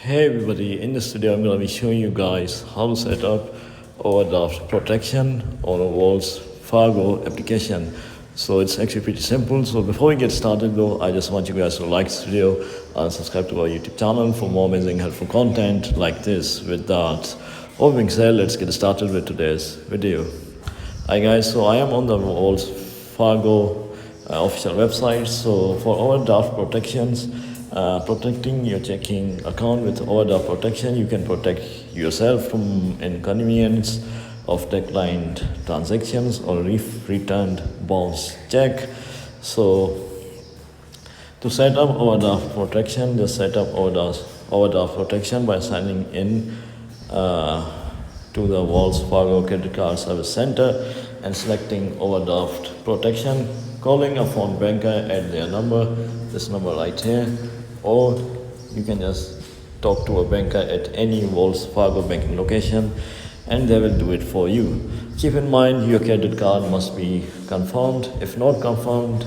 Hey everybody, in this video I'm going to be showing you guys how to set up overdraft protection on a Wells Fargo application. So it's actually pretty simple. So before we get started though, I just want you guys to like this video and subscribe to our YouTube channel for more amazing helpful content like this. With that all being said, let's get started with today's video. Hi guys, so I am on the Wells Fargo official website. So for overdraft protections, protecting your checking account with overdraft protection, you can protect yourself from inconvenience of declined transactions or returned bounce check. So to set up overdraft protection, just set up overdraft protection by signing in to the Wells Fargo Credit Card Service Center and selecting overdraft protection, calling a phone banker at their number, this number right here, or you can just talk to a banker at any Wells Fargo banking location and they will do it for you. Keep in mind your credit card must be confirmed. If not confirmed,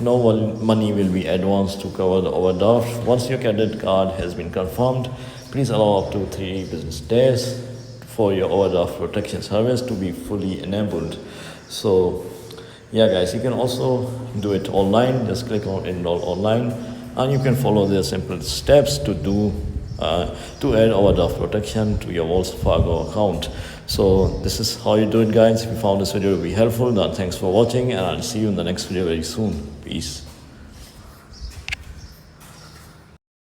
no money will be advanced to cover the overdraft. Once your credit card has been confirmed, please allow up to 3 business days for your overdraft protection service to be fully enabled. So yeah guys, you can also do it online. Just click on enroll online and you can follow the simple steps to add overdraft protection to your Wells Fargo account. So this is how you do it guys. If you found this video to be helpful, then thanks for watching and I'll see you in the next video very soon. Peace.